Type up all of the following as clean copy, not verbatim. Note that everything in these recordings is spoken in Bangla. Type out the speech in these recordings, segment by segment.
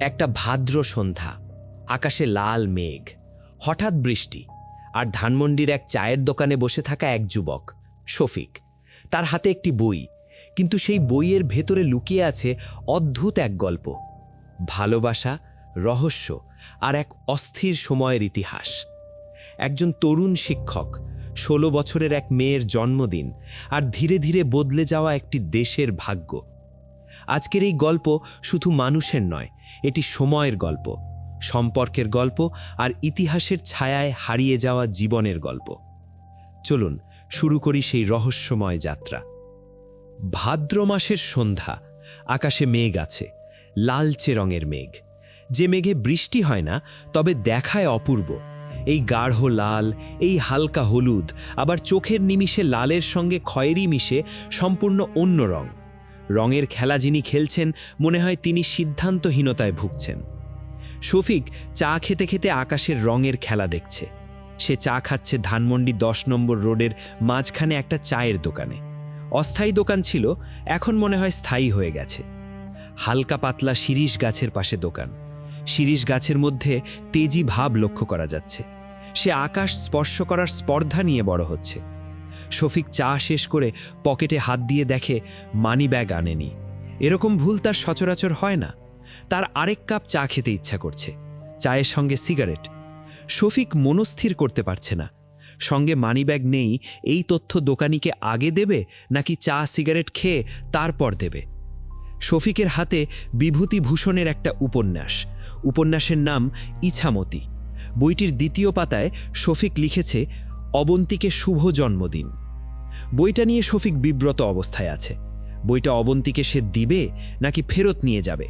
একটা ভাদ্র সন্ধ্যা, আকাশে লাল মেঘ, হঠাৎ বৃষ্টি, আর ধানমন্ডির এক চায়ের দোকানে বসে থাকা এক যুবক, শফিক। তার হাতে একটি বই, কিন্তু সেই বইয়ের ভেতরে লুকিয়ে আছে অদ্ভুত এক গল্প, ভালোবাসা, রহস্য আর এক অস্থির সময়ের ইতিহাস। একজন তরুণ শিক্ষক, 16 বছরের এক মেয়ের জন্মদিন, আর ধীরে ধীরে বদলে যাওয়া একটি দেশের ভাগ্য। আজকের এই গল্প শুধু মানুষের নয়, এটি সময়ের গল্প, সম্পর্কের গল্প আর ইতিহাসের ছায়ায় হারিয়ে যাওয়া জীবনের গল্প। চলুন শুরু করি সেই রহস্যময় যাত্রা। ভাদ্র মাসের সন্ধ্যা, আকাশে মেঘ আছে, লালচে রঙের মেঘ, যে মেঘে বৃষ্টি হয় না, তবে দেখায় অপূর্ব। এই গাঢ় লাল, এই হালকা হলুদ, আবার চোখের নিমিষে লালের সঙ্গে খয়েরি মিশে সম্পূর্ণ অন্য রং। রঙের খেলা যিনি খেলছেন, মনে হয় তিনি সিদ্ধান্তহীনতায় ভুগছেন। শফিক চা খেতে খেতে আকাশের রঙের খেলা দেখছে। সে চা খাচ্ছে ধানমন্ডি 10 নম্বর রোডের মাঝখানে একটা চায়ের দোকানে। অস্থায়ী দোকান ছিল, এখন মনে হয় স্থায়ী হয়ে গেছে। হালকা পাতলা শিরীষ গাছের পাশে দোকান। শিরীষ গাছের মধ্যে তেজি ভাব লক্ষ্য করা যাচ্ছে। সে আকাশ স্পর্শ করার স্পর্ধা নিয়ে বড় হচ্ছে। শফিক চা শেষ করে পকেটে হাত দিয়ে দেখে মানি ব্যাগ আনেনি। এরকম ভুল তার সচরাচর হয় না। তার আরেক কাপ চা খেতে ইচ্ছা করছে, চায়ের সঙ্গে সিগারেট। শফিক মনস্থির করতে পারছে না, সঙ্গে মানি ব্যাগ নেই, এই তথ্য দোকানিকে আগে দেবে নাকি চা সিগারেট খেয়ে তারপর দেবে। শফিকের হাতে বিভূতিভূষণের একটা উপন্যাসের নাম ইছামতি। বইটির দ্বিতীয় পাতায় শফিক লিখেছে অবন্তীকে শুভ জন্মদিন। বইটা নিয়ে শফিক বিব্রত অবস্থায় আছে। বইটা অবন্তীকে সে দিবে নাকি ফেরত নিয়ে যাবে?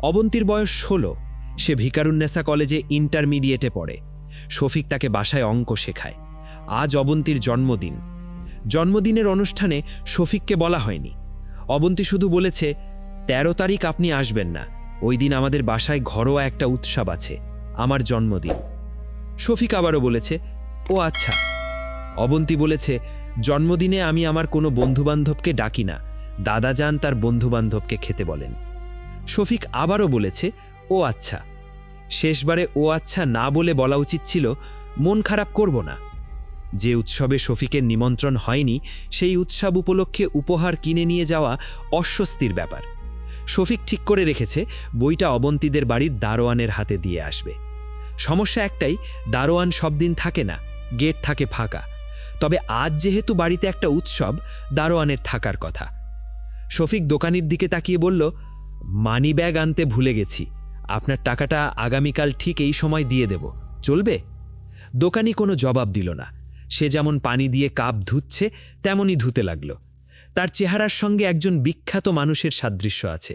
অবন্তীর বয়স 16, সে ভিকারুন্নেসা কলেজে ইন্টারমিডিয়েটে পড়ে। শফিক তাকে বাসায় অঙ্ক শেখায়। আজ অবন্তীর জন্মদিন। জন্মদিনের অনুষ্ঠানে শফিককে বলা হয়নি। অবন্তী শুধু বলেছে, 13 তারিখ আপনি আসবেন না, ওই দিন আমাদের বাসায় ঘরোয়া একটা উৎসব আছে, আমার জন্মদিন। শফিক আবারও বলেছে, ও আচ্ছা। অবন্তী বলেছে, জন্মদিনে আমি আমার কোনো বন্ধুবান্ধবকে ডাকি না, দাদাজান তার বন্ধুবান্ধবকে খেতে বলেন। শফিক আবারও বলেছে, ও আচ্ছা। শেষবারে ও আচ্ছা না বলে বলা উচিত ছিল, মন খারাপ করব না। যে উৎসবে শফিকের নিমন্ত্রণ হয়নি, সেই উৎসব উপলক্ষে উপহার কিনে নিয়ে যাওয়া অস্বস্তির ব্যাপার। শফিক ঠিক করে রেখেছে বইটা অবন্তীদের বাড়ির দারোয়ানের হাতে দিয়ে আসবে। সমস্যা একটাই, দারোয়ান সব দিন থাকে না, গেট থাকে ফাঁকা। তবে আজ যেহেতু বাড়িতে একটা উৎসব, দারোয়ানের থাকার কথা। শফিক দোকানির দিকে তাকিয়ে বলল, মানি ব্যাগ আনতে ভুলে গেছি, আপনার টাকাটা আগামীকাল ঠিক এই সময় দিয়ে দেব, চলবে? দোকানি কোনো জবাব দিল না। সে যেমন পানি দিয়ে কাপ ধুচ্ছে তেমনই ধুতে লাগল। তার চেহারার সঙ্গে একজন বিখ্যাত মানুষের সাদৃশ্য আছে।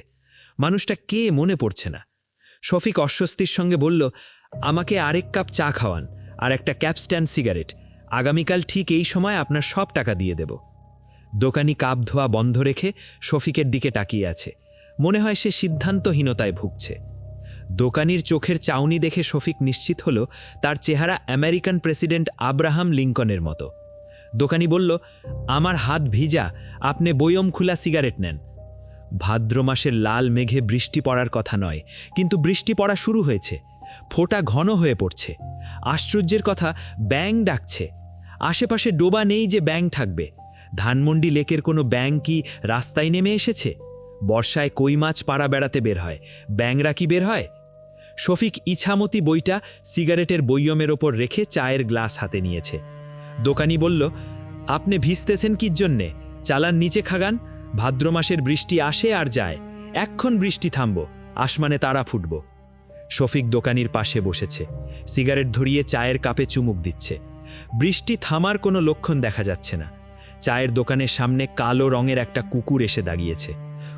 মানুষটা কে মনে পড়ছে না। শফিক অস্বস্তির সঙ্গে বলল, আমাকে আরেক কাপ চা খাওয়ান আর একটা ক্যাপস্ট্যান্ড সিগারেট, আগামীকাল ঠিক এই সময় আপনার সব টাকা দিয়ে দেব। দোকানি কাপ ধোয়া বন্ধ রেখে শফিকের দিকে তাকিয়ে আছে। মনে হয় সে সিদ্ধান্তহীনতায় ভুগছে। দোকানির চোখের চাউনি দেখে শফিক নিশ্চিত হল তার চেহারা আমেরিকান প্রেসিডেন্ট আব্রাহাম লিঙ্কনের মতো। দোকানি বলল, আমার হাত ভিজা, আপনি বয়ম খোলা সিগারেট নেন। ভাদ্র মাসের লাল মেঘে বৃষ্টি পড়ার কথা নয়, কিন্তু বৃষ্টি পড়া শুরু হয়েছে। ফোঁটা ঘন হয়ে পড়ছে। আশ্চর্যের কথা, ব্যাঙ ডাকছে। আশেপাশে ডোবা নেই যে ব্যাঙ থাকবে। ধানমন্ডি লেকের কোনো ব্যাঙ কি রাস্তায় নেমে এসেছে? বর্ষায় কই মাছ পাড়া বেড়াতে বের হয়, ব্যাঙরা কি বের হয়? শফিক ইছামতি বইটা সিগারেটের বইয়মের ওপর রেখে চায়ের গ্লাস হাতে নিয়েছে। দোকানি বলল, আপনি ভিজতেছেন কির জন্যে? চালান নিচে খাগান, ভাদ্র মাসের বৃষ্টি আসে আর যায়, এক্ষণ বৃষ্টি থামব, আসমানে তারা ফুটব। শফিক দোকানির পাশে বসেছে, সিগারেট ধরিয়ে চায়ের কাপে চুমুক দিচ্ছে। বৃষ্টি থামার কোনো লক্ষণ দেখা যাচ্ছে না। চায়ের দোকানের সামনে কালো রঙের একটা কুকুর এসে দাঁড়িয়েছে।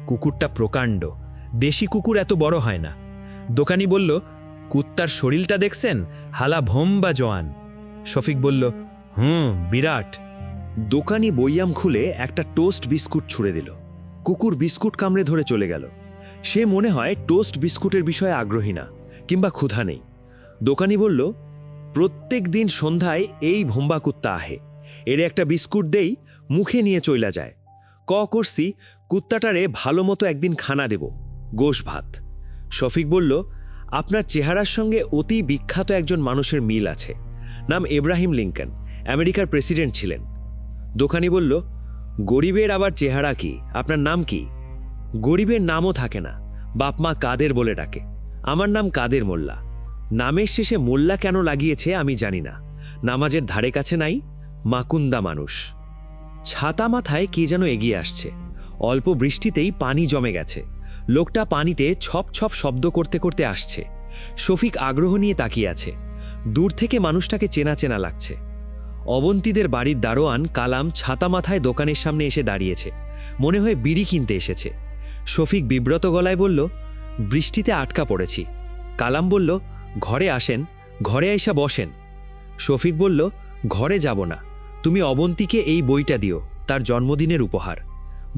কুকুরটা প্রকাণ্ড, দেশি কুকুর এত বড় হয় না। দোকানি বলল, কুত্তার শরীরটা দেখছেন, হালা ভোম বা জোয়ান? শফিক বলল, বিরাট। দোকানি বইয়াম খুলে একটা টোস্ট বিস্কুট ছুঁড়ে দিল। কুকুর বিস্কুট কামড়ে ধরে চলে গেল। সে মনে হয় টোস্ট বিস্কুটের বিষয়ে আগ্রহী না, কিংবা ক্ষুধা নেই। দোকানি বলল, প্রত্যেক দিন সন্ধ্যায় এই ভোম্বা কুত্তা আহে, এর একটা বিস্কুট দেই, মুখে নিয়ে চইলা যায়। করছি কুত্তাটারে ভালো মতো একদিন খানা দেব, গোশ ভাত। শফিক বলল, আপনার চেহারার সঙ্গে অতি বিখ্যাত একজন মানুষের মিল আছে। নাম এব্রাহিম লিঙ্কন, আমেরিকার প্রেসিডেন্ট ছিলেন। দোকানি বলল, গরিবের আবার চেহারা কি? আপনার নাম কি? গরিবের নামও থাকে না, বাপ মা কাদের বলে ডাকে। আমার নাম কাদের মোল্লা। নামের শেষে মোল্লা কেন লাগিয়েছে আমি জানি না। নামাজের ধারে কাছে নাই, মাকুন্দা মানুষ। ছাতা মাথায় কে যেন এগিয়ে আসছে। অল্প বৃষ্টিতেই পানি জমে গেছে। লোকটা পানিতে ছপ ছপ শব্দ করতে করতে আসছে। শফিক আগ্রহ নিয়ে তাকিয়ে আছে। দূর থেকে মানুষটাকে চেনা চেনা লাগছে। অবন্তীদের বাড়ির দারোয়ান কালাম ছাতা মাথায় দোকানের সামনে এসে দাঁড়িয়েছে। মনে হয় বিড়ি কিনতে এসেছে। শফিক বিব্রত গলায় বলল, বৃষ্টিতে আটকা পড়েছি। কালাম বলল, ঘরে আসেন, ঘরে আইসা বসেন। শফিক বলল, ঘরে যাব না, তুমি অবন্তীকে এই বইটা দিও, তার জন্মদিনের উপহার।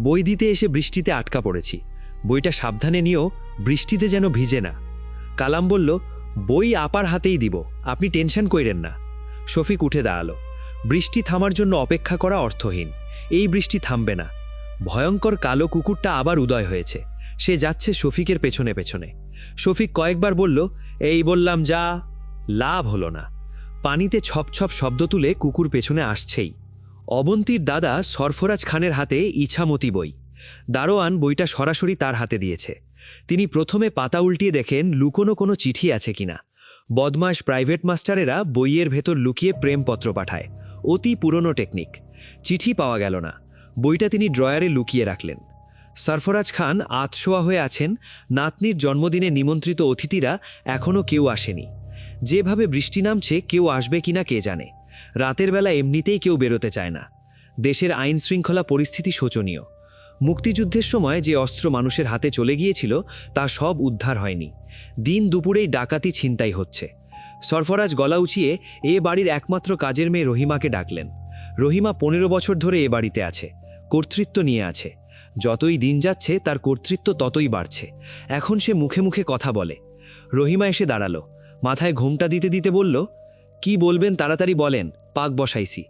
বই দিতে এসে বৃষ্টিতে আটকা পড়েছি, বইটা সাবধানে নিও, বৃষ্টিতে যেন ভিজে না। কালাম বলল, বই আপার হাতেই দিব, আপনি টেনশন কইরেন না। শফিক উঠে দাঁড়ালো। বৃষ্টি থামার জন্য অপেক্ষা করা অর্থহীন। এই বৃষ্টি থামবে না। ভয়ঙ্কর কালো কুকুরটা আবার উদয় হয়েছে। সে যাচ্ছে শফিকের পেছনে পেছনে। শফিক কয়েকবার বলল, এই বললাম যা। লাভ হলো না। পানিতে ছপ ছপ শব্দ তুলে কুকুর পেছনে আসছেই। অবন্তীর দাদা সরফরাজ খানের হাতে ইছামতি বই। দারোয়ান বইটা সরাসরি তার হাতে দিয়েছে। তিনি প্রথমে পাতা উল্টিয়ে দেখেন লুকোনো কোনো চিঠি আছে কিনা। বদমাশ প্রাইভেট মাস্টারেরা বইয়ের ভেতর লুকিয়ে প্রেমপত্র পাঠায়। অতি পুরনো টেকনিক। চিঠি পাওয়া গেল না। বইটা তিনি ড্রয়ারে লুকিয়ে রাখলেন। সরফরাজ খান আতশোয়া হয়ে আছেন। নাতনির জন্মদিনে নিমন্ত্রিত অতিথিরা এখনও কেউ আসেনি। যেভাবে বৃষ্টি নামছে, কেউ আসবে কিনা কে জানে। রাতের বেলা এমনিতেই কেউ বেরোতে চায় না। দেশের আইন শৃঙ্খলা পরিস্থিতি শোচনীয়। মুক্তিযুদ্ধের সময় যে অস্ত্র মানুষের হাতে চলে গিয়েছিল তা সব উদ্ধার হয়নি। দিন দুপুরেই ডাকাতি ছিনতাই হচ্ছে। সরফরাজ গলা উঁচিয়ে এ বাড়ির একমাত্র কাজের মেয়ে রহিমাকে ডাকলেন। রহিমা 15 বছর ধরে এ বাড়িতে আছে, কর্তৃত্ব নিয়ে আছে। যতই দিন যাচ্ছে তার কর্তৃত্ব ততই বাড়ছে। এখন সে মুখে মুখে কথা বলে। রহিমা এসে দাঁড়ালো। মাথায় ঘোমটা দিতে দিতে বলল, কি বলবেন তাড়াতাড়ি বলেন, পাক বসাইছি।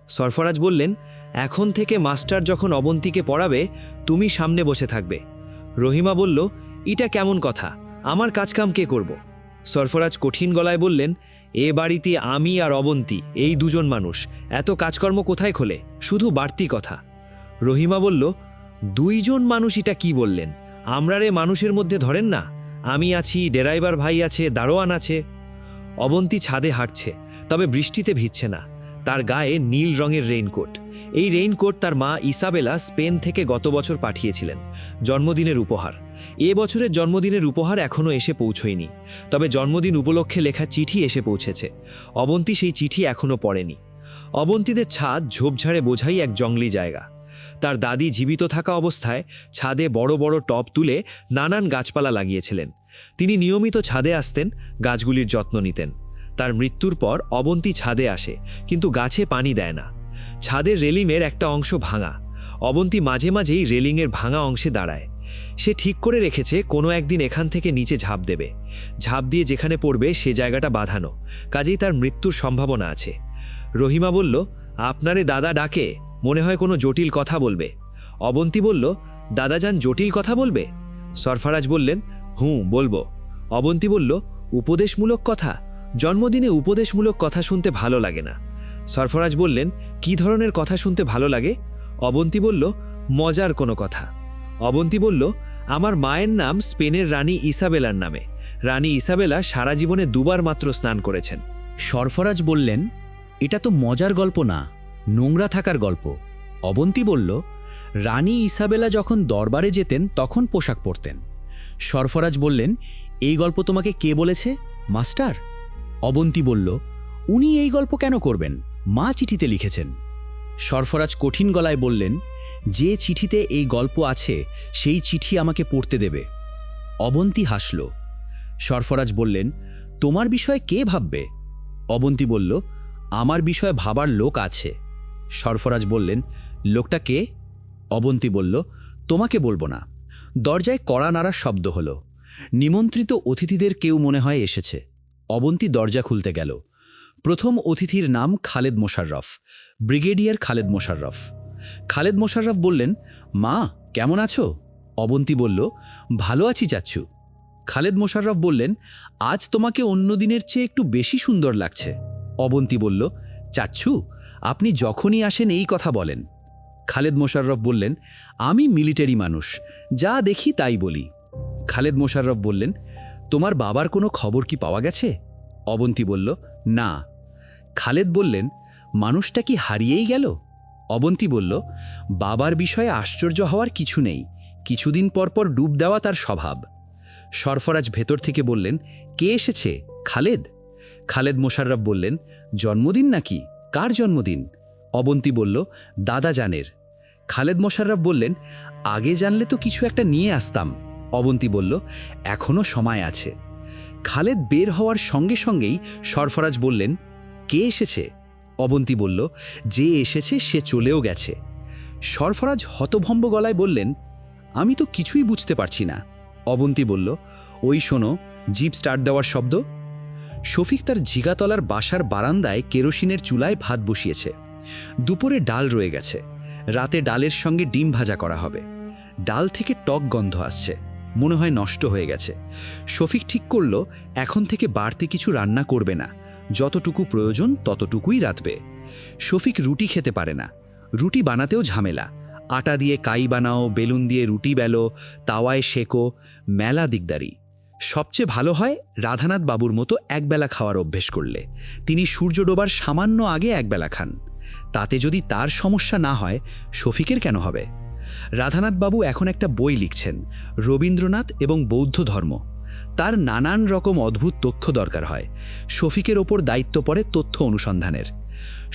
সরফরাজ বললেন, এখন থেকে মাস্টার যখন অবন্তীকে পড়াবে তুমি সামনে বসে থাকবে। রহিমা বলল, এটা কেমন কথা, আমার কাজকাম কে করব? সরফরাজ কঠিন গলায় বললেন, এ বাড়িতে আমি আর অবন্তী এই দুজন মানুষ, এত কাজকর্ম কোথায় খোলে, শুধু বাড়তি কথা। রহিমা বলল, দুইজন মানুষ এটা কি বললেন? আমরারে মানুষের মধ্যে ধরেন না? আমি আছি, ড্রাইভার ভাই আছে, দারোয়ান আছে। অবন্তী ছাদে হাঁটছে, তবে বৃষ্টিতে ভিজছে না। তার গায়ে নীল রঙের রেইনকোট। এই রেইনকোট তার মা ইসাবেলা স্পেন থেকে গত বছর পাঠিয়েছিলেন, জন্মদিনের উপহার। এ বছরের জন্মদিনের উপহার এখনও এসে পৌঁছয়নি, তবে জন্মদিন উপলক্ষে লেখা চিঠি এসে পৌঁছেছে। অবন্তী সেই চিঠি এখনও পড়েনি। অবন্তীদের ছাদ ঝোপঝাড়ে বোঝাই এক জঙ্গলি জায়গা। তার দাদি জীবিত থাকা অবস্থায় ছাদে বড় বড় টব তুলে নানান গাছপালা লাগিয়েছিলেন। তিনি নিয়মিত ছাদে আসতেন, গাছগুলির যত্ন নিতেন। তার মৃত্যুর পর অবন্তী ছাদে আসে, কিন্তু গাছে পানি দেয় না। ছাদের রেলিংয়ের একটা অংশ ভাঙা। অবন্তী মাঝে মাঝেই রেলিংয়ের ভাঙা অংশে দাঁড়ায়। সে ঠিক করে রেখেছে কোনো একদিন এখান থেকে নিচে ঝাঁপ দেবে। ঝাঁপ দিয়ে যেখানে পড়বে সে জায়গাটা বাঁধানো, কাজেই তার মৃত্যুর সম্ভাবনা আছে। রহিমা বলল, আপনারে দাদা ডাকে, মনে হয় কোনো জটিল কথা বলবে। অবন্তী বলল, দাদাজান জটিল কথা বলবে? সরফরাজ বললেন, বলবো। অবন্তী বলল, উপদেশমূলক কথা? জন্মদিনে উপদেশমূলক কথা শুনতে ভালো লাগে না। সরফরাজ বললেন, কি ধরনের কথা শুনতে ভালো লাগে? অবন্তী বলল, মজার কোনো কথা। অবন্তী বলল, আমার মায়ের নাম স্পেনের রানী ইসাবেলার নামে। রানী ইসাবেলা সারা জীবনে 2 বার মাত্র স্নান করেছেন। সরফরাজ বললেন, এটা তো মজার গল্প না, নোংরা থাকার গল্প। অবন্তী বলল, রানী ইসাবেলা যখন দরবারে যেতেন তখন পোশাক পরতেন। সরফরাজ বললেন, এই গল্প তোমাকে কে বলেছে, মাস্টার? অবন্তী বলল, উনি এই গল্প কেন করবেন, মা চিঠিতে লিখেছেন। সরফরাজ কঠিন গলায় বললেন, যে চিঠিতে এই গল্প আছে সেই চিঠি আমাকে পড়তে দেবে। অবন্তী হাসল। সরফরাজ বললেন, তোমার বিষয়ে কে ভাববে? অবন্তী বলল, আমার বিষয়ে ভাবার লোক আছে। সরফরাজ বললেন, লোকটা কে? অবন্তী বলল, তোমাকে বলবো না। দরজায় কড়া নাড়ার শব্দ হলো। নিমন্ত্রিত অতিথিদের কেউ মনে হয় এসেছে। অবন্তী দরজা খুলতে গেল। প্রথম অতিথির নাম খালেদ মোশাররফ, ব্রিগেডিয়ার খালেদ মোশাররফ। খালেদ মোশাররফ বললেন, মা কেমন আছো? অবন্তী বলল, ভালো আছি চাচ্ছু। খালেদ মোশাররফ বললেন, আজ তোমাকে অন্য দিনের চেয়ে একটু বেশি সুন্দর লাগছে। অবন্তী বলল, চাচ্ছু, আপনি যখনই আসেন এই কথা বলেন। খালেদ মোশাররফ বললেন, আমি মিলিটারি মানুষ, যা দেখি তাই বলি। খালেদ মোশাররফ বললেন, তোমার বাবার কোনো খবর কি পাওয়া গেছে? অবন্তী বলল, না। খালেদ বললেন, মানুষটা কি হারিয়েই গেল? অবন্তী বলল, বাবার বিষয়ে আশ্চর্য হওয়ার কিছু নেই, কিছুদিন পর পর ডুব দেওয়া তার স্বভাব। সরফরাজ ভেতর থেকে বললেন, কে এসেছে? খালেদ? খালেদ মোশাররফ বললেন, জন্মদিন নাকি? কার জন্মদিন? অবন্তী বলল, দাদা জানের। খালেদ মোশাররফ বললেন, আগে জানলে তো কিছু একটা নিয়ে আসতাম। অবন্তী বলল, এখনো সময় আছে। খালেদ বের হওয়ার সঙ্গে সঙ্গেই সরফরাজ বললেন, কে এসেছে? অবন্তী বলল, যে এসেছে সে চলেও গেছে। সরফরাজ হতভম্ব গলায় বললেন, আমি তো কিছুই বুঝতে পারছি না। অবন্তী বলল, ওই শোনো, জিপ স্টার্ট দেওয়ার শব্দ। শফিক তার ঝিগাতলার বাসার বারান্দায় কেরোসিনের চুলায় ভাত বসিয়েছে। দুপুরে ডাল রয়ে গেছে, রাতে ডালের সঙ্গে ডিম ভাজা করা হবে। ডাল থেকে টক গন্ধ আসছে, মনে হয় নষ্ট হয়ে গেছে। শফিক ঠিক করল এখন থেকে বাড়তি কিছু রান্না করবে না, যতটুকু প্রয়োজন ততটুকুই রাঁধবে। শফিক রুটি খেতে পারে না, রুটি বানাতেও ঝামেলা। আটা দিয়ে কাই বানাও, বেলুন দিয়ে রুটি বেলো, তাওয়ায় শেকো, মেলা দিকদারি। সবচেয়ে ভালো হয় রাধানাথ বাবুর মতো একবেলা খাওয়ার অভ্যেস করলে। তিনি সূর্য ডোবার সামান্য আগে একবেলা খান। তাতে যদি তার সমস্যা না হয়, শফিকের কেন হবে? রাধানাথ বাবু এখন একটা বই লিখছেন, রবীন্দ্রনাথ এবং বৌদ্ধ ধর্ম। তার নানান রকম অদ্ভুত তথ্য দরকার হয়। শফিকের ওপর দায়িত্ব পড়ে তথ্য অনুসন্ধানের।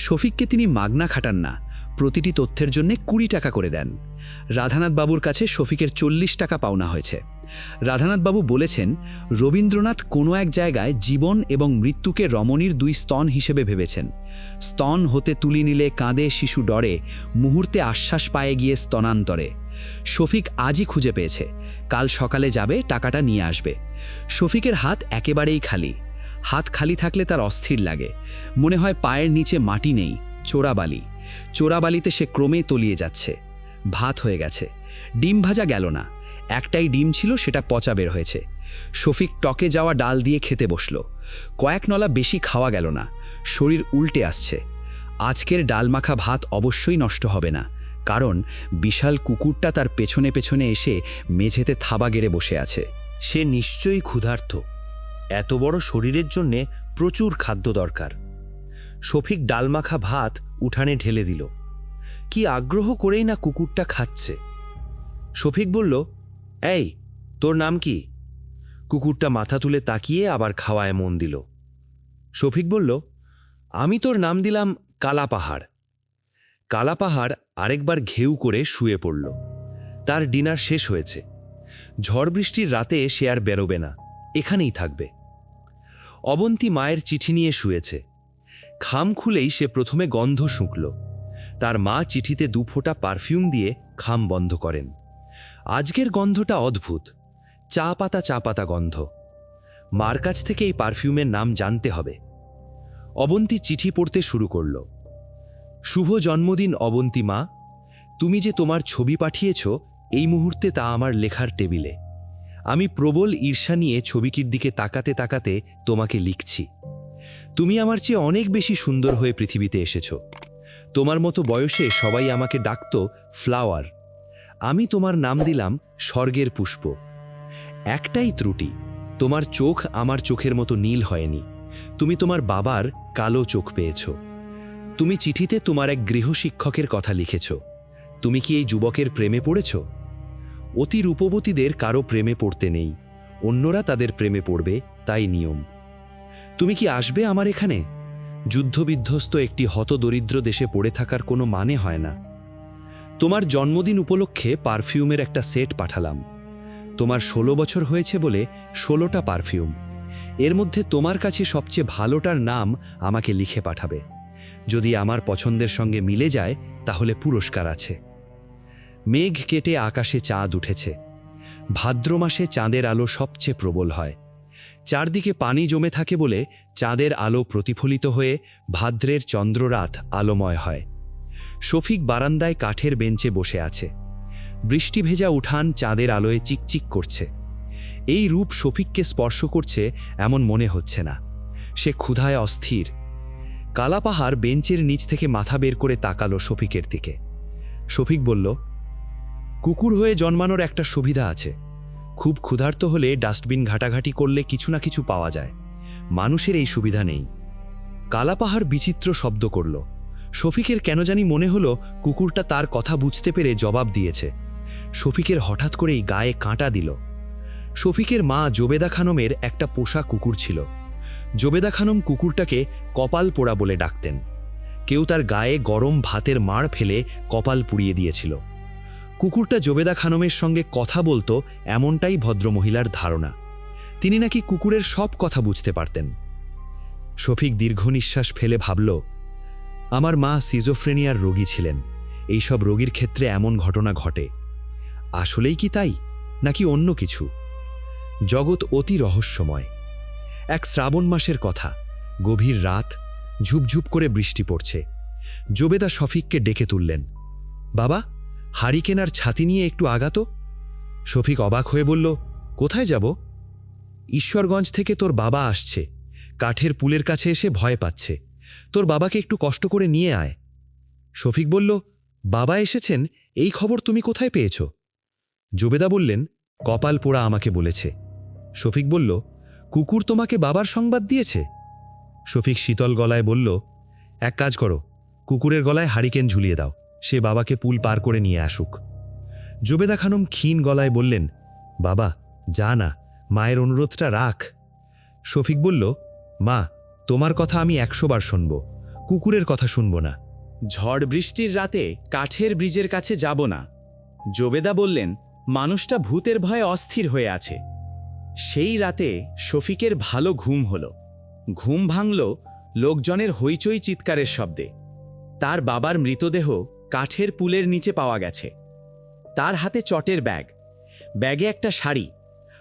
শফিককে তিনি মাগনা খাটান না, প্রতিটি তথ্যের জন্য 20 টাকা করে দেন। রাধানাথ বাবুর কাছে শফিকের 40 টাকা পাওনা হয়েছে। রাধানাথ বাবু বলেছেন, রবীন্দ্রনাথ কোনো এক জায়গায় জীবন এবং মৃত্যুকে রমণীর 2 স্তন হিসেবে ভেবেছেন। স্তন হতে তুলি নিলে কাঁদে শিশু ডরে, মুহূর্তে আশ্বাস পায়ে গিয়ে স্তনান্তরে। শফিক আজই খুঁজে পেয়েছে, কাল সকালে যাবে, টাকাটা নিয়ে আসবে। শফিকের হাত একেবারেই খালি। হাত খালি থাকলে তার অস্থির লাগে, মনে হয় পায়ের নিচে মাটি নেই, চোরাবালি। চোরাবালিতে সে ক্রমে তলিয়ে যাচ্ছে। ভাত হয়ে গেছে, ডিম ভাজা গেল না। একটাই ডিম ছিল, সেটা পচা বের হয়েছে। শফিক টকে যাওয়া ডাল দিয়ে খেতে বসল। কয়েক নলা বেশি খাওয়া গেল না, শরীর উল্টে আসছে। আজকের ডাল মাখা ভাত অবশ্যই নষ্ট হবে না, কারণ বিশাল কুকুরটা তার পেছনে পেছনে এসে মেঝেতে থাবা গেড়ে বসে আছে। সে নিশ্চয়ই ক্ষুধার্ত। এত বড় শরীরের জন্যে প্রচুর খাদ্য দরকার। শফিক ডালমাখা ভাত উঠানে ঢেলে দিল। কি আগ্রহ করেই না কুকুরটা খাচ্ছে। শফিক বলল, এই, তোর নাম কি? কুকুরটা মাথা তুলে তাকিয়ে আবার খাওয়ায় মন দিল। শফিক বলল, আমি তোর নাম দিলাম কালাপাহাড়। কালাপাহাড় আরেকবার ঘেউ করে শুয়ে পড়ল। তার ডিনার শেষ হয়েছে। ঝড় বৃষ্টির রাতে সে আর বেরোবে না, এখানেই থাকবে। অবন্তী মায়ের চিঠি নিয়ে শুয়েছে। খাম খুলেই সে প্রথমে গন্ধ শুঁকল। তার মা চিঠিতে 2 ফোঁটা পারফিউম দিয়ে খাম বন্ধ করেন। আজকের গন্ধটা অদ্ভুত, চা পাতা গন্ধ। মার কাছ থেকে এই পারফিউমের নাম জানতে হবে। অবন্তী চিঠি পড়তে শুরু করল। শুভ জন্মদিন অবন্তী মা, তুমি যে তোমার ছবি পাঠিয়েছ এই মুহূর্তে তা আমার লেখার টেবিলে। আমি প্রবল ঈর্ষা নিয়ে ছবিটির দিকে তাকাতে তাকাতে তোমাকে লিখছি। তুমি আমার চেয়ে অনেক বেশি সুন্দর হয়ে পৃথিবীতে এসেছ। তোমার মতো বয়সে সবাই আমাকে ডাকত ফ্লাওয়ার। আমি তোমার নাম দিলাম স্বর্গের পুষ্প। একটাই ত্রুটি, তোমার চোখ আমার চোখের মতো নীল হয়নি। তুমি তোমার বাবার কালো চোখ পেয়েছ। তুমি চিঠিতে তোমার এক গৃহশিক্ষকের কথা লিখেছ। তুমি কি এই যুবকের প্রেমে পড়েছ? অতি রূপবতীদের কারো প্রেমে পড়তে নেই, অন্যরা তাদের প্রেমে পড়বে, তাই নিয়ম। তুমি কি আসবে আমার এখানে? যুদ্ধবিধ্বস্ত একটি হতদরিদ্র দেশে পড়ে থাকার কোনো মানে হয় না। তোমার জন্মদিন উপলক্ষে পারফিউমের একটা সেট পাঠালাম। তোমার 16 বছর হয়েছে বলে 16টা পারফিউম। এর মধ্যে তোমার কাছে সবচেয়ে ভালোটার নাম আমাকে লিখে পাঠাবে। যদি আমার পছন্দের সঙ্গে মিলে যায় তাহলে পুরস্কার আছে। মেঘ কেটে আকাশে চাঁদ উঠেছে। ভাদ্র মাসে চাঁদের আলো সবচেয়ে প্রবল হয়। চারদিকে পানি জমে থাকে বলে চাঁদের আলো প্রতিফলিত হয়ে ভাদ্রের চন্দ্ররাত আলোময় হয়। শফিক বারান্দায় কাঠের বেঞ্চে বসে আছে। বৃষ্টি ভেজা উঠান চাঁদের আলোয় চিকচিক করছে। এই রূপ শফিককে স্পর্শ করছে এমন মনে হচ্ছে না। সে ক্ষুধায় অস্থির। কালাপাহাড় বেঞ্চের নিচ থেকে মাথা বের করে তাকালো শফিকের দিকে। শফিক বলল, কুকুর হয়ে জন্মানোর একটা সুবিধা আছে। খুব ক্ষুধার্ত হলে ডাস্টবিন ঘাটাঘাটি করলে কিছু না কিছু পাওয়া যায়। মানুষের এই সুবিধা নেই। কালাপাহাড় বিচিত্র শব্দ করল। শফিকের কেন জানি মনে হলো কুকুরটা তার কথা বুঝতে পেরে জবাব দিয়েছে। শফিকের হঠাৎ করেই গায়ে কাঁটা দিল। শফিকের মা জোবেদা খানমের একটা পোষা কুকুর ছিল। জোবেদা খানম কুকুরটাকে কপাল পোড়া বলে ডাকতেন। কেউ তার গায়ে গরম ভাতের মাড় ফেলে কপাল পুড়িয়ে দিয়েছিল। কুকুরটা জোবেদা খানমের সঙ্গে কথা বলতো এমনটাই ভদ্রমহিলার ধারণা। তিনি নাকি কুকুরের সব কথা বুঝতে পারতেন। শফিক দীর্ঘ নিঃশ্বাস ফেলে ভাবল, আমার মা সিজোফ্রেনিয়ার রোগী ছিলেন। এইসব রোগীর ক্ষেত্রে এমন ঘটনা ঘটে। আসলেই কি তাই, নাকি অন্য কিছু? জগৎ অতি রহস্যময়। এক শ্রাবণ মাসের কথা। গভীর রাত, ঝুপঝুপ করে বৃষ্টি পড়ছে। জোবেদা শফিককে ডেকে তুললেন। বাবা, হারিকেন আর ছাতি নিয়ে একটু আগাতো। শফিক অবাক হয়ে বলল, কোথায় যাব? ঈশ্বরগঞ্জ থেকে তোর বাবা আসছে। কাঠের পুলের কাছে এসে ভয় পাচ্ছে। তোর বাবাকে একটু কষ্ট করে নিয়ে আয়। শফিক বলল, বাবা এসেছেন, এই খবর তুমি কোথায় পেয়েছ? জোবেদা বললেন, কপাল পোড়া আমাকে বলেছে। শফিক বলল, কুকুর তোমাকে বাবার সংবাদ দিয়েছে? শফিক শীতল গলায় বলল, এক কাজ করো, কুকুরের গলায় হারিকেন ঝুলিয়ে দাও, সে বাবাকে পুল পার করে নিয়ে আসুক। জোবেদা খানম ক্ষীণ গলায় বললেন, বাবা যা না, মায়ের অনুরোধটা রাখ। শফিক বলল, মা, তোমার কথা আমি 100 বার শুনব, কুকুরের কথা শুনব না। ঝড় বৃষ্টির রাতে কাঠের ব্রিজের কাছে যাব না। জোবেদা বললেন, মানুষটা ভূতের ভয়ে অস্থির হয়ে আছে। সেই রাতে শফিকের ভালো ঘুম হলো। ঘুম ভাঙল লোকজনের হইচই চিৎকারের শব্দে। তার বাবার মৃতদেহ কাঠের পুলের নিচে পাওয়া গেছে। তার হাতে চটের ব্যাগ, ব্যাগে একটা শাড়ি,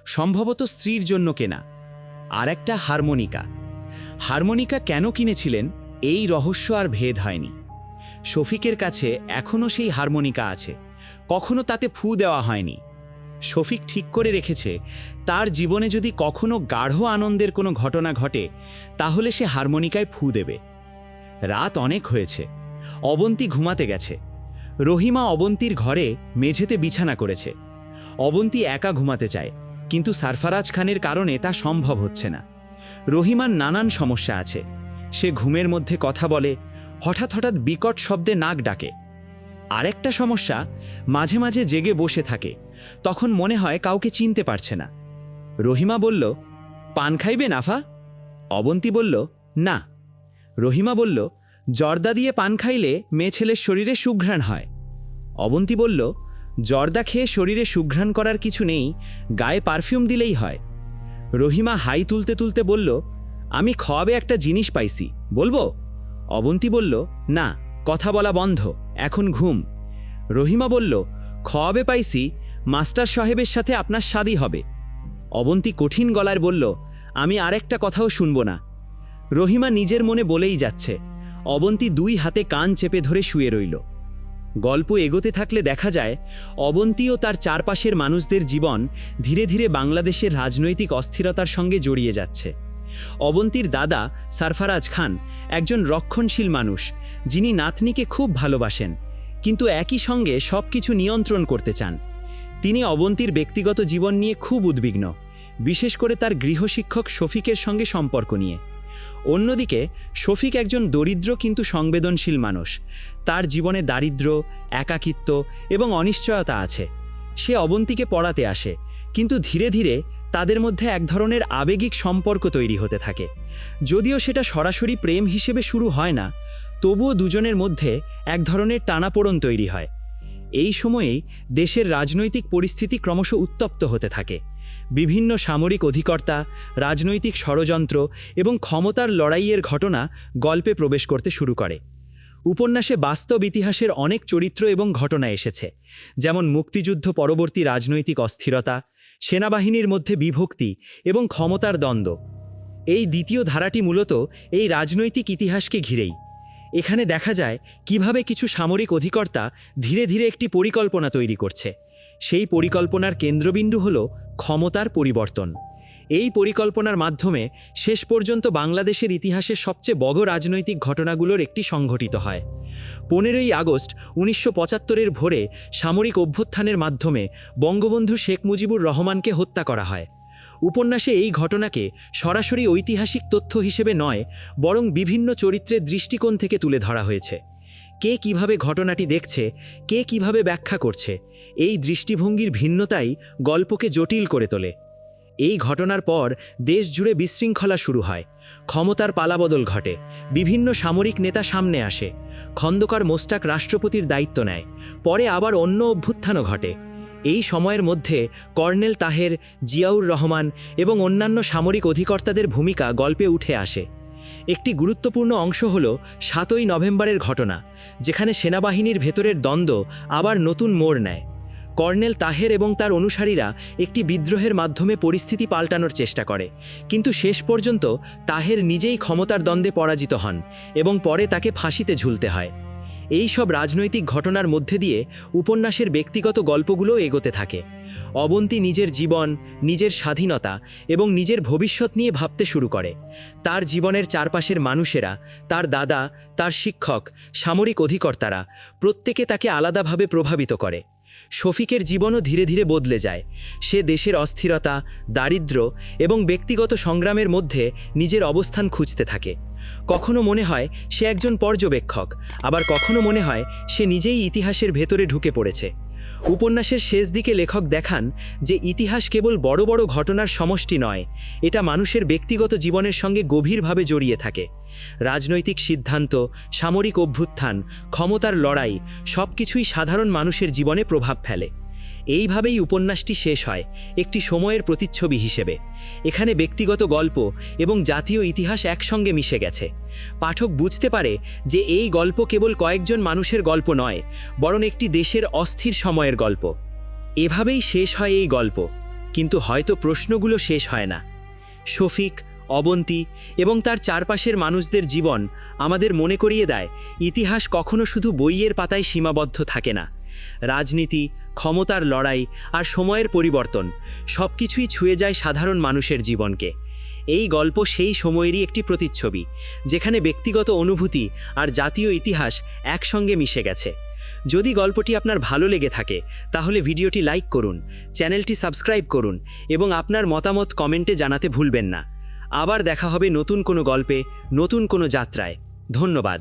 সম্ভবত স্ত্রীর জন্য কেনা, আর একটা হারমোনিকা। হারমোনিকা কেন কিনেছিলেন এই রহস্য আর ভেদ হয়নি। শফিকের কাছে এখনও সেই হারমোনিকা আছে, কখনো তাতে ফু দেওয়া হয়নি। শফিক ঠিক করে রেখেছে, তার জীবনে যদি কখনো গাঢ় আনন্দের কোনো ঘটনা ঘটে তাহলে সে হারমোনিকায় ফু দেবে। রাত অনেক হয়েছে, অবন্তী ঘুমাতে গেছে। রহিমা অবন্তীর ঘরে মেঝেতে বিছানা করেছে। অবন্তী একা ঘুমাতে চায়, কিন্তু সারফারাজ খানের কারণে তা সম্ভব হচ্ছে না। রহিমার নানান সমস্যা আছে। সে ঘুমের মধ্যে কথা বলে, হঠাৎ হঠাৎ বিকট শব্দে নাক ডাকে। আরেকটা সমস্যা, মাঝে মাঝে জেগে বসে থাকে, তখন মনে হয় কাউকে চিনতে পারছে না। রহিমা বলল, পান খাইবে নাফা? অবন্তী বলল, না। রহিমা বলল, জর্দা দিয়ে পান খাইলে মেয়ে ছেলের শরীরে সুঘ্রাণ হয়। অবন্তী বলল, জর্দা খেয়ে শরীরে সুঘ্রাণ করার কিছু নেই, গায়ে পারফিউম দিলেই হয়। রহিমা হাই তুলতে তুলতে বলল, আমি খাওয়াবে একটা জিনিস পাইছি, বলবো? অবন্তী বলল, না, কথা বলা বন্ধ, এখন ঘুম। রহিমা বলল, খাওয়াবে পাইছি, মাস্টার সাহেবের সাথে আপনার শাদী হবে। অবন্তী কঠিন গলায় বলল, আমি আরেকটা কথাও শুনব না। রহিমা নিজের মনে বলেই যাচ্ছে। অবন্তী 2 হাতে কান চেপে ধরে শুয়ে রইল। গল্প এগোতে থাকলে দেখা যায়, অবন্তী ও তার চারপাশের মানুষদের জীবন ধীরে ধীরে বাংলাদেশের রাজনৈতিক অস্থিরতার সঙ্গে জড়িয়ে যাচ্ছে। অবন্তীর দাদা সারফারাজ খান একজন রক্ষণশীল মানুষ, যিনি নাতনিকে খুব ভালোবাসেন, কিন্তু একই সঙ্গে সব কিছু নিয়ন্ত্রণ করতে চান। তিনি অবন্তীর ব্যক্তিগত জীবন নিয়ে খুব উদ্বিগ্ন, বিশেষ করে তার গৃহশিক্ষক শফিকের সঙ্গে সম্পর্ক নিয়ে। অন্যদিকে শফিক একজন দরিদ্র কিন্তু সংবেদনশীল মানুষ। তার জীবনে দারিদ্র্য, একাকিত্ব এবং অনিশ্চয়তা আছে। সে অবন্তীকে পড়াতে আসে, কিন্তু ধীরে ধীরে তাদের মধ্যে এক ধরনের আবেগিক সম্পর্ক তৈরি হতে থাকে। যদিও সেটা সরাসরি প্রেম হিসেবে শুরু হয় না, তবুও দুজনের মধ্যে এক ধরনের টানাপোড়েন তৈরি হয়। এই সময়েই দেশের রাজনৈতিক পরিস্থিতি ক্রমশ উত্তপ্ত হতে থাকে। বিভিন্ন সামরিক অধিকর্তা, রাজনৈতিক ষড়যন্ত্র এবং ক্ষমতার লড়াইয়ের ঘটনা গল্পে প্রবেশ করতে শুরু করে। উপন্যাসে বাস্তব ইতিহাসের অনেক চরিত্র এবং ঘটনা এসেছে, যেমন মুক্তিযুদ্ধ পরবর্তী রাজনৈতিক অস্থিরতা, সেনাবাহিনীর মধ্যে বিভক্তি এবং ক্ষমতার দ্বন্দ্ব। এই দ্বিতীয় ধারাটি মূলত এই রাজনৈতিক ইতিহাসকে ঘিরেই। এখানে দেখা যায় কিভাবে কিছু সামরিক অধিকর্তা ধীরে ধীরে একটি পরিকল্পনা তৈরি করছে। সেই পরিকল্পনার কেন্দ্রবিন্দু হল ক্ষমতার পরিবর্তন। এই পরিকল্পনার মাধ্যমে শেষ পর্যন্ত বাংলাদেশের ইতিহাসের সবচেয়ে বড় রাজনৈতিক ঘটনাগুলোর একটি সংঘটিত হয়। 15ই আগস্ট 1975-এর ভোরে সামরিক অভ্যুত্থানের মাধ্যমে বঙ্গবন্ধু শেখ মুজিবুর রহমানকে হত্যা করা হয়। উপন্যাসে এই ঘটনাকে সরাসরি ঐতিহাসিক তথ্য হিসেবে নয়, বরং বিভিন্ন চরিত্রের দৃষ্টিকোণ থেকে তুলে ধরা হয়েছে। কে কিভাবে ঘটনাটি দেখছে, কে কিভাবে ব্যাখ্যা করছে, এই দৃষ্টিভঙ্গির ভিন্নতাই গল্পকে জটিল করে তোলে। এই ঘটনার পর দেশ জুড়ে বিশৃঙ্খলা শুরু হয়, ক্ষমতার পালাবদল ঘটে, বিভিন্ন সামরিক নেতা সামনে আসে, খন্দকার মোস্তাক রাষ্ট্রপতির দায়িত্ব নেয়, পরে আবার অন্য অভ্যুত্থানও ঘটে। এই সময়ের মধ্যে কর্নেল তাহের, জিয়াউর রহমান এবং অন্যান্য সামরিক অধিকর্তাদের ভূমিকা গল্পে উঠে আসে। একটি গুরুত্বপূর্ণ অংশ হল 7ই নভেম্বরের ঘটনা, যেখানে সেনাবাহিনীর ভেতরের দ্বন্দ্ব আবার নতুন মোড় নেয়। কর্নেল তাহের এবং তার অনুসারীরা একটি বিদ্রোহের মাধ্যমে পরিস্থিতি পাল্টানোর চেষ্টা করে, কিন্তু শেষ পর্যন্ত তাহের নিজেই ক্ষমতার দ্বন্দ্বে পরাজিত হন এবং পরে তাকে ফাঁসিতে ঝুলতে হয়। এই সব রাজনৈতিক ঘটনার মধ্যে দিয়ে উপন্যাসের ব্যক্তিগত গল্পগুলো এগোতে থাকে। অবন্তী নিজের জীবন, নিজের স্বাধীনতা এবং নিজের ভবিষ্যৎ নিয়ে ভাবতে শুরু করে। তার জীবনের চারপাশের মানুষেরা, তার দাদা, তার শিক্ষক, সামরিক অধিকর্তারা প্রত্যেকে তাকে আলাদাভাবে প্রভাবিত করে। শফিকের জীবনও ধীরে ধীরে বদলে যায়। সে দেশের অস্থিরতা, দারিদ্র্য এবং ব্যক্তিগত সংগ্রামের মধ্যে নিজের অবস্থান খুঁজতে থাকে। কখনো মনে হয় সে একজন পর্যবেক্ষক, আবার কখনো মনে হয় সে নিজেই ইতিহাসের ভেতরে ঢুকে পড়েছে। উপন্যাসের শেষ দিকে লেখক দেখান যে ইতিহাস কেবল বড় বড় ঘটনার সমষ্টি নয়, এটা মানুষের ব্যক্তিগত জীবনের সঙ্গে গভীরভাবে জড়িয়ে থাকে। রাজনৈতিক সিদ্ধান্ত, সামরিক অভ্যুত্থান, ক্ষমতার লড়াই সবকিছুই সাধারণ মানুষের জীবনে প্রভাব ফেলে। এইভাবেই উপন্যাসটি শেষ হয়, একটি সময়ের প্রতিচ্ছবি হিসেবে। এখানে ব্যক্তিগত গল্প এবং জাতীয় ইতিহাস একসঙ্গে মিশে গেছে। পাঠক বুঝতে পারে যে এই গল্প কেবল কয়েকজন মানুষের গল্প নয়, বরং একটি দেশের অস্থির সময়ের গল্প। এভাবেই শেষ হয় এই গল্প, কিন্তু হয়তো প্রশ্নগুলো শেষ হয় না। শফিক, অবন্তী এবং তার চারপাশের মানুষদের জীবন আমাদের মনে করিয়ে দেয়, ইতিহাস কখনো শুধু বইয়ের পাতায় সীমাবদ্ধ থাকে না। রাজনীতি, ক্ষমতার লড়াই আর সময়ের পরিবর্তন সবকিছুই ছুঁয়ে যায় সাধারণ মানুষের জীবনকে। এই গল্প সেই সময়েরই একটি প্রতিচ্ছবি, যেখানে ব্যক্তিগত অনুভূতি আর জাতীয় ইতিহাস একসঙ্গে মিশে গেছে। যদি গল্পটি আপনার ভালো লেগে থাকে, তাহলে ভিডিওটি লাইক করুন, চ্যানেলটি সাবস্ক্রাইব করুন এবং আপনার মতামত কমেন্টে জানাতে ভুলবেন না। আবার দেখা হবে নতুন কোনো গল্পে, নতুন কোনো যাত্রায়। ধন্যবাদ।